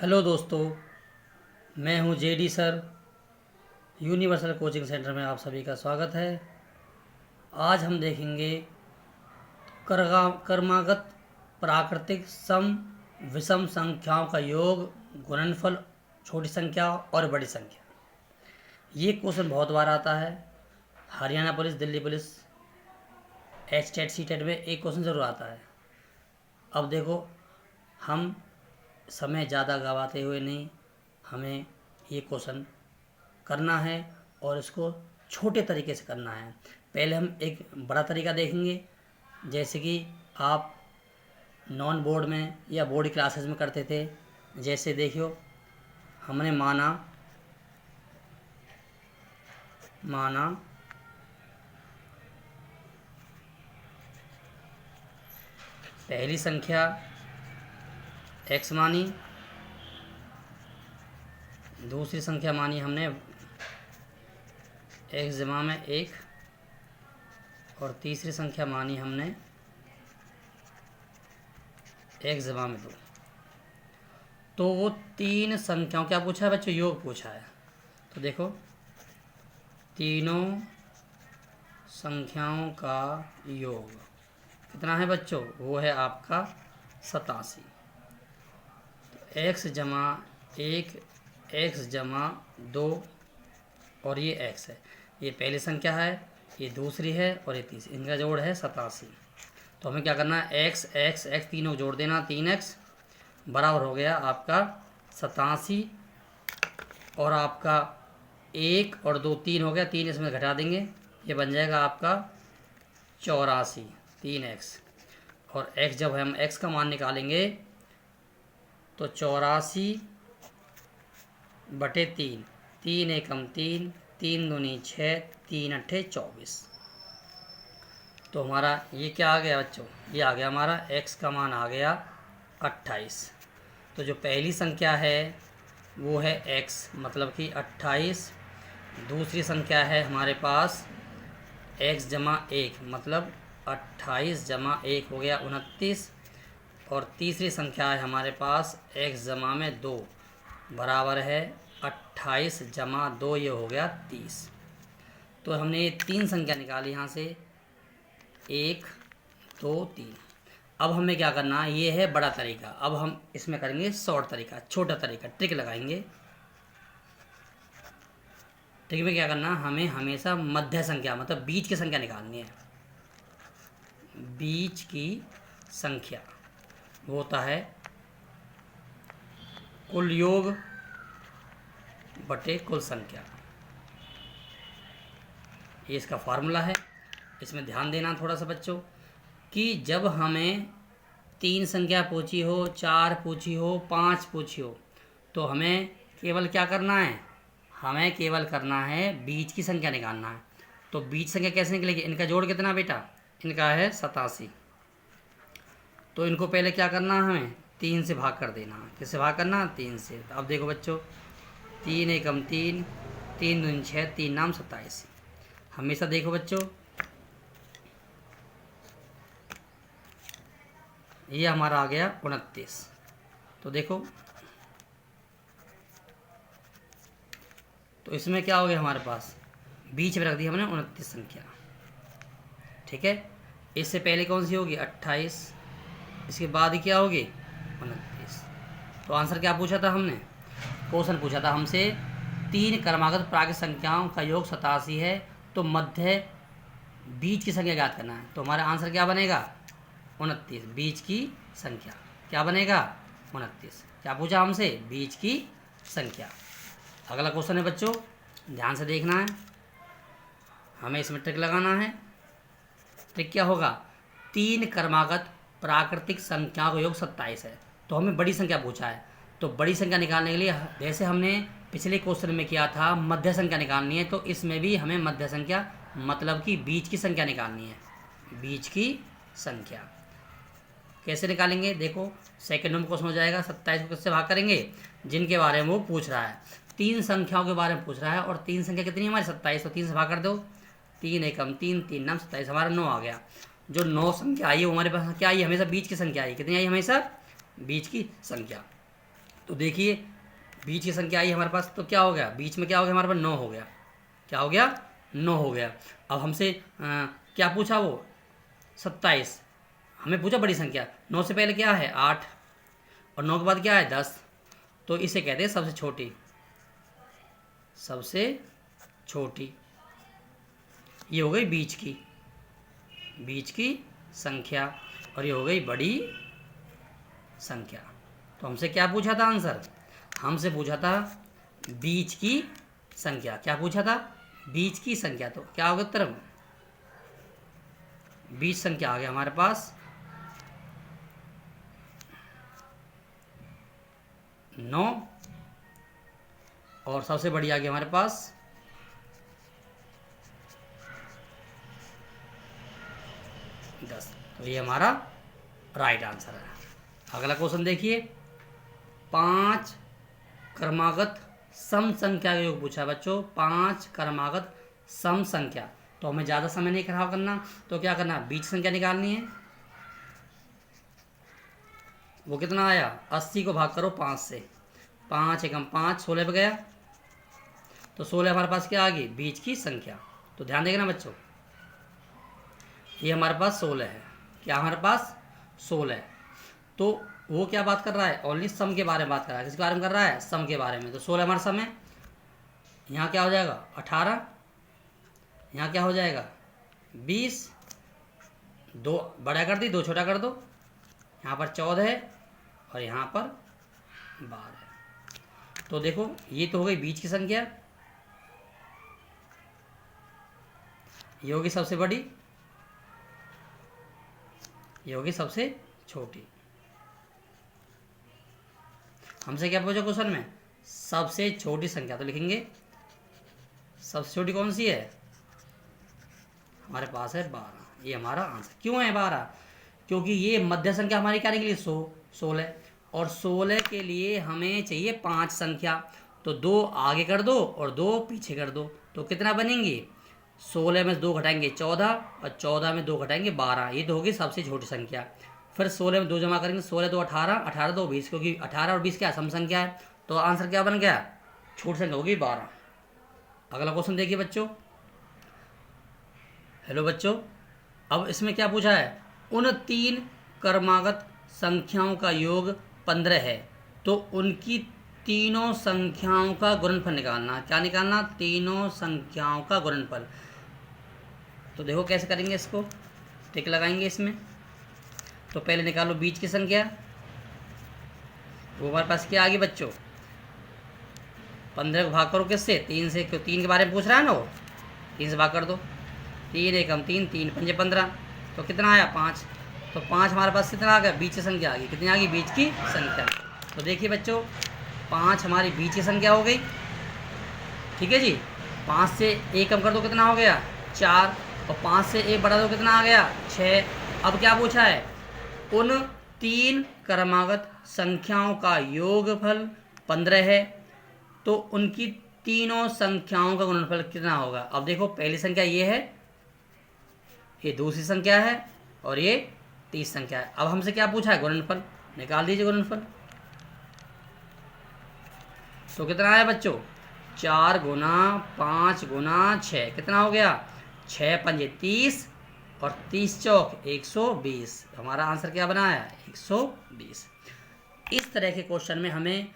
Hello दोस्तों, मैं हूं JD sir. Universal coaching centre में आप सभी का स्वागत है। आज हम देखेंगे क्रमागत प्राकृतिक सम विषम संख्याओं का योग, गुणनफल, छोटी संख्या और बड़ी संख्या। ये क्वेश्चन बहुत बार आता है। Haryana police, Delhi police, H TET C TET में एक क्वेश्चन ज़रूर आता है। अब देखो, हम समय ज़्यादा गवाते हुए नहीं, हमें ये क्वेश्चन करना है और इसको छोटे तरीके से करना है। पहले हम एक बड़ा तरीका देखेंगे, जैसे कि आप नॉन बोर्ड में या बोर्ड क्लासेस में करते थे। जैसे देखियो, हमने माना पहली संख्या x मानी, दूसरी संख्या मानी हमने x जमा में 1 और तीसरी संख्या मानी हमने x जमा में 2। तो वो तीन संख्याओं, क्या पूछा है बच्चों? योग पूछा है। तो देखो, तीनों संख्याओं का योग कितना है बच्चों? वो है आपका 87। तो x जमा 1, x जमा 2 और ये x है। ये पहली संख्या है, ये दूसरी है और ये तीसरी। इनका जोड़ है 87। तो हमें क्या करना है? x x x तीनों जोड़ देना। 3x बराबर हो गया आपका 87 और आपका 1 और 2 3 हो गया। 3 इसमें घटा देंगे, ये बन जाएगा आपका 84। 3x और x, जब हम x का मान निकालेंगे तो 84 बटे 3, 3 एकम 3, 3 दूनी 6, 3 अट्ठे 24। तो हमारा ये क्या आ गया बच्चों? ये आ गया हमारा x का मान आ गया 28। तो जो पहली संख्या है वो है x, मतलब कि 28। दूसरी संख्या है हमारे पास x जमा 1, मतलब 28 जमा 1 हो गया 29। और तीसरी संख्या है हमारे पास x जमा में 2 बराबर है 28 जमा 2, ये हो गया 30। तो हमने ये तीन संख्या निकाली यहाँ से, 1 2 3। अब हमें क्या करना है? ये है बड़ा तरीका। अब हम इसमें करेंगे शॉर्ट तरीका, छोटा तरीका, ट्रिक लगाएंगे। ट्रिक में क्या करना, हमें हमेशा मध्य संख्या, मतलब बीच की संख्या निकालनी है। बीच की संख्या वो होता है कुल योग बटे कुल संख्या। ये इसका फार्मूला है। इसमें ध्यान देना थोड़ा सा बच्चों, कि जब हमें 3 संख्या पूछी हो, 4 पूछी हो, 5 पूछी हो, तो हमें केवल क्या करना है? हमें केवल करना है बीच की संख्या निकालना है। तो बीच संख्या कैसे निकलेगी? इनका जोड़ कितना बेटा? इनका है 87। तो इनको पहले क्या करना है? हमें 3 से भाग कर देना। किससे भाग करना? 3 से। अब देखो बच्चों, 3 एकम 3, 3 दूनी 6, 3 नाम 27। हमेशा देखो बच्चों, ये हमारा आ गया 29। तो देखो, तो इसमें क्या हो गया हमारे पास? बीच में रख दी हमने 29 संख्या। ठीक है। इससे पहले कौन सी होगी? 28। इसके बाद ही क्या होगी? 29। तो आंसर क्या पूछा था हमने? क्वेश्चन पूछा था हमसे, 3 क्रमागत प्राकृतिक संख्याओं का योग 87 है, तो मध्य बीच की संख्या ज्ञात करना है। तो हमारा आंसर क्या बनेगा? 29। बीच की संख्या क्या बनेगा? 29। क्या पूछा हमसे? बीच की संख्या। अगला क्वेश्चन है बच्चों, ध्यान से देखना है, हमें इसमें ट्रिक लगाना है। ट्रिक क्या होगा? 3 क्रमागत प्राकृतिक संख्याओं का योग 27 है, तो हमें बड़ी संख्या पूछा है। तो बड़ी संख्या निकालने के लिए, जैसे हमने पिछले क्वेश्चन में किया था, मध्य संख्या निकालनी है, तो इसमें भी हमें मध्य संख्या, मतलब कि बीच की संख्या निकालनी है। बीच की संख्या कैसे निकालेंगे? देखो, सेकंड में क्वेश्चन हो जाएगा। 27 को किससे भाग करेंगे? जिनके बारे में वो पूछ रहा है। 3 संख्याओं के बारे में पूछ रहा है, और 3 संख्या कितनी है हमारी? 27। तो 3 से भाग कर दो। 3 एकम 3, 3 नाम 27, हमारा 9 आ गया। जो 9 संख्या आई है वो हमारे पास क्या आई? हमेशा बीच की संख्या आई। कितनी आई? हमेशा बीच की संख्या। तो देखिए बीच की संख्या आई हमारे पास, तो क्या हो गया, बीच में क्या हो गया हमारे पास, 9 हो गया। क्या हो गया, 9 हो गया। अब हमसे क्या पूछा वो, 27। हमें पूछा बड़ी संख्या, 9 से पहले क्या है 8 और 9 के बाद क्या है 10, तो इसे कहते हैं सबसे छोटी, सबसे छोटी। ये हो गई बीच की संख्या, और ये हो गई बड़ी संख्या। तो हमसे क्या पूछा था आंसर, हमसे पूछा था बीच की संख्या। क्या पूछा था, बीच की संख्या। तो क्या होगा उत्तर, बीच संख्या आ गया हमारे पास 9, और सबसे बड़ी आ गई हमारे पास 10। तो ये हमारा राइट आंसर है। अगला क्वेश्चन देखिए, 5 क्रमागत सम संख्या का योग पूछा बच्चों, 5 क्रमागत सम संख्या। तो हमें ज़्यादा समय नहीं खराब करना, तो क्या करना, बीच संख्या निकालनी है। वो कितना आया, 80 को भाग करो 5 से, 5 एकम 5, 16 पे गया, तो 16 हमारे पास क्या आ गई, बीच की संख्या। तो ध्यान देगा ना बच्चों, ये हमारे पास 16 है। क्या हमारे पास 16 है। तो वो क्या बात कर रहा है, ओनली सम के बारे में बात कर रहा है। किसके बारे में कर रहा है, सम के बारे में। तो 16 हमारा सम है। यहाँ क्या हो जाएगा 18, यहाँ क्या हो जाएगा 20, 2 बड़ा कर दी, 2 छोटा कर दो, यहाँ पर 14 है और यहाँ पर 12 है। तो देखो ये तो हो गई बीच की संख्या, ये होगी सबसे बड़ी, ये होगी सबसे छोटी। हमसे क्या पूछा क्वेश्चन में, सबसे छोटी संख्या। तो लिखेंगे सबसे छोटी कौन सी है, हमारे पास है 12। ये हमारा आंसर। क्यों है 12, क्योंकि ये मध्य संख्या हमारी क्या निकली 16, और 16 के लिए हमें चाहिए 5 संख्या। तो 2 आगे कर दो और 2 पीछे कर दो, तो कितना बनेंगे, 16 में 2 घटाएंगे 14, और 14 में 2 घटाएंगे 12। ये तो होगी सबसे छोटी संख्या। फिर 16 में 2 जमा करेंगे, 16 2 18, 18 2 20, क्योंकि 18 और 20 क्या सम संख्या है। तो आंसर क्या बन गया, छोटी संख्या होगी 12। अगला क्वेश्चन देखिए बच्चों। हेलो बच्चों, अब इसमें क्या पूछा है, उन 3 क्रमागत संख्याओं का योग 15 है, तो उनकी तीनों संख्याओं का गुणनफल निकालना। क्या निकालना, तीनों संख्याओं का गुणनफल। तो देखो कैसे करेंगे, इसको टिक लगाएंगे इसमें। तो पहले निकालो बीच की संख्या, वो हमारे पास क्या आ गई बच्चों, 15 को भाग करो किससे, 3 से, क्यों 3 के बारे में पूछ रहा है ना वो, 3 से भाग कर दो, 3 एकम 3, 3 पंजे 15, तो कितना आया 5। तो 5 हमारे पास कितना आ गया, बीच की संख्या आ गई। कितनी आ गई, बीच की संख्या। तो देखिए बच्चों 5 हमारी बीच की संख्या हो गई, ठीक है जी। 5 से 1 कम कर दो, कितना हो गया 4, और 5 से 1 बढ़ा दो, कितना आ गया 6। अब क्या पूछा है, उन 3 क्रमागत संख्याओं का योगफल 15 है, तो उनकी तीनों संख्याओं का गुणनफल कितना होगा। अब देखो पहली संख्या ये है, ये दूसरी संख्या है, और ये तीसरी संख्या है। अब हमसे क्या पूछा है, गुणनफल। निकाल दीजिए गुणनफल। तो कितना आया बच्चों, 4 गुना 5 गुना 6, कितना हो गया 6 पंजे 30, और 30 चौक 120। हमारा आंसर क्या बना है, 120। इस तरह के क्वेश्चन में हमें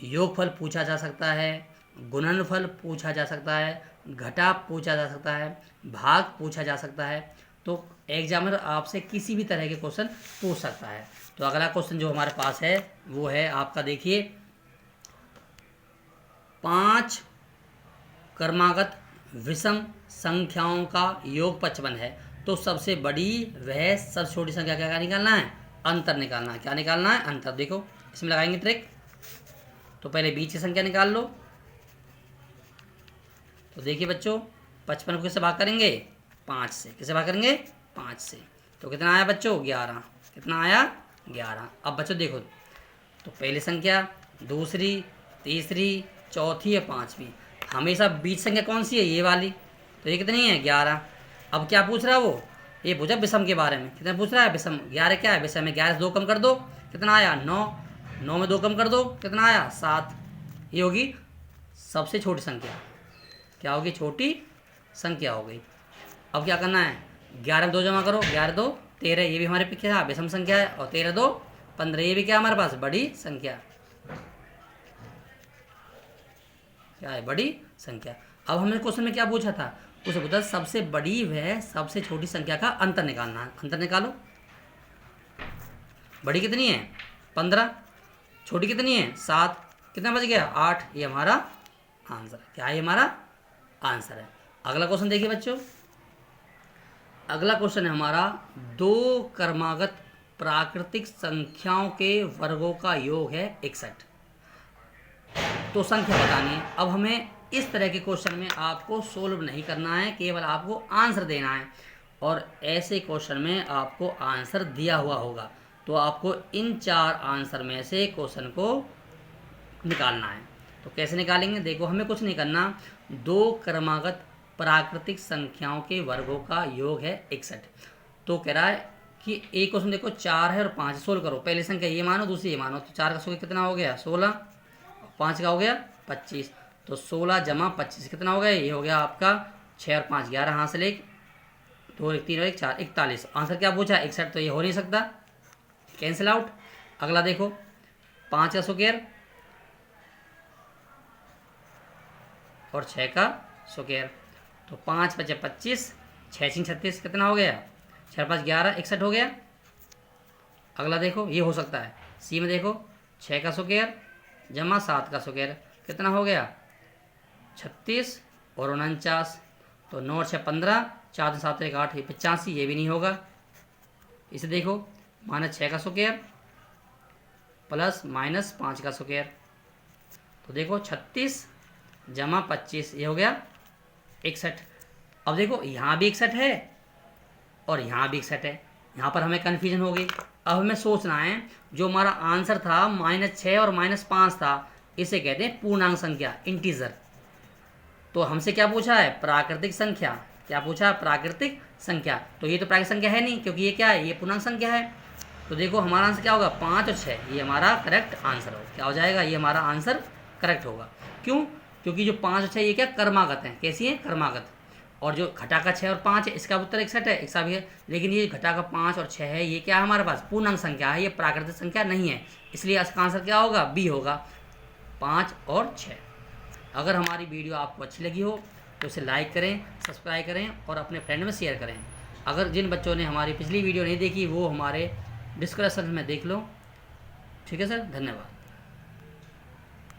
योगफल पूछा जा सकता है, गुणनफल पूछा जा सकता है, घटा पूछा जा सकता है, भाग पूछा जा सकता है। तो एग्जामिनर आपसे किसी भी तरह के क्वेश्चन पूछ सकता है। तो अगला क्वेश्चन जो हमारे पास है वो है आपका, देखिए 5 क्रमागत विषम संख्याओं का योग 55 है, तो सबसे बड़ी वह सबसे छोटी संख्या क्या निकालना है, अंतर निकालना है। क्या निकालना है, अंतर। देखो इसमें लगाएंगे ट्रिक। तो पहले बीच की संख्या निकाल लो। तो देखिए बच्चों 55 को किससे भाग करेंगे, 5 से। किससे भाग करेंगे, 5 से। तो कितना आया बच्चों, 11। कितना आया, 11। अब बच्चों देखो, तो पहली संख्या, दूसरी, तीसरी, चौथी और पाँचवीं, हमेशा बीच संख्या कौन सी है, ये वाली। तो ये कितनी है, 11। अब क्या पूछ रहा है वो, ये पूछा विषम के बारे में। कितना पूछ रहा है, विषम। 11 क्या है, विषम है। 11 से 2 कम कर दो, कितना आया 9। 9 में 2 कम कर दो, कितना आया 7। ये होगी सबसे छोटी संख्या, क्या होगी छोटी संख्या हो गई। अब क्या करना है, 11 में 2 जमा करो, 11 2 13, ये भी हमारे पे क्या विषम संख्या है, और 13 2 15, ये भी क्या हमारे पास बड़ी संख्या, क्या है बड़ी संख्या। अब हमने क्वेश्चन में क्या पूछा था, उसे पूछा सबसे बड़ी व सबसे छोटी संख्या का अंतर निकालना है। अंतर निकालो, बड़ी कितनी है 15, छोटी कितनी है 7, कितना बच गया 8, ये हमारा आंसर है। क्या है हमारा आंसर है। अगला क्वेश्चन देखिए बच्चों, अगला क्वेश्चन है हमारा 2 क्रमागत प्राकृतिक संख्याओं के वर्गों का योग है 61। तो संख्या बतानी है। अब हमें इस तरह के क्वेश्चन में आपको सोल्व नहीं करना है, केवल आपको आंसर देना है, और ऐसे क्वेश्चन में आपको आंसर दिया हुआ होगा, तो आपको इन 4 आंसर में से क्वेश्चन को निकालना है। तो कैसे निकालेंगे, देखो हमें कुछ नहीं करना, 2 क्रमागत प्राकृतिक संख्याओं के वर्गों का योग है 61। तो कह रहा है कि एक क्वेश्चन देखो 4 है और 5 सोल्व करो, पहली संख्या ये मानो दूसरी ये मानो, तो 4 का सौ कितना हो गया 16, 5 का हो गया 25, तो 16 जमा 25 कितना हो गया, ये हो गया आपका 6 और 5 11, हाथ से ले 2 1 3 और 1 4 41। आंसर क्या पूछा 61, तो ये हो नहीं सकता, कैंसिल आउट। अगला देखो 5 का स्क्वायर और 6 का स्क्वायर, तो 5 5 25, 6 6 36 कितना हो गया 6 5 11 61 हो गया। अगला देखो ये हो सकता है, सी में देखो 6 का स्क्वायर जमा 7 का स्क्वायर कितना हो गया 36 और 49, तो 9 और 6 15, 4 7 1 8, 85, ये भी नहीं होगा। इसे देखो -6 का स्क्वायर प्लस -5 का स्क्वायर, तो देखो 36 जमा 25, ये हो गया 61। अब देखो यहाँ भी 61 है और यहाँ भी 61 है, यहाँ पर हमें कन्फ्यूजन हो गई। अब हमें सोचना है, जो हमारा आंसर था -6 और -5 था, इसे कहते हैं पूर्णांक संख्या, इंटीजर। तो हमसे क्या पूछा है प्राकृतिक संख्या, क्या पूछा है प्राकृतिक संख्या, तो ये तो प्राकृतिक संख्या है नहीं, क्योंकि ये क्या है ये पूर्णांक संख्या है। तो देखो हमारा आंसर क्या होगा 5 और 6, ये हमारा करेक्ट आंसर होगा। क्या हो जाएगा, ये हमारा आंसर करेक्ट होगा। क्यों, क्योंकि जो 5 और 6 ये क्या कर्मागत हैं, कैसी हैं कर्मागत, और जो घटा का 6 और 5 है इसका उत्तर 61 है, ऐसा भी है। लेकिन ये घटा का 5 और 6 है, ये क्या है हमारे पास पूर्णांक संख्या है, ये प्राकृतिक संख्या नहीं है, इसलिए इसका आंसर क्या होगा बी होगा 5 और 6। अगर हमारी वीडियो आपको अच्छी लगी हो तो इसे लाइक करें, सब्सक्राइब करें और अपने फ्रेंड में शेयर करें। अगर जिन बच्चों ने हमारी पिछली वीडियो नहीं देखी वो हमारे डिस्क्रिप्शन में देख लो। ठीक है सर, धन्यवाद।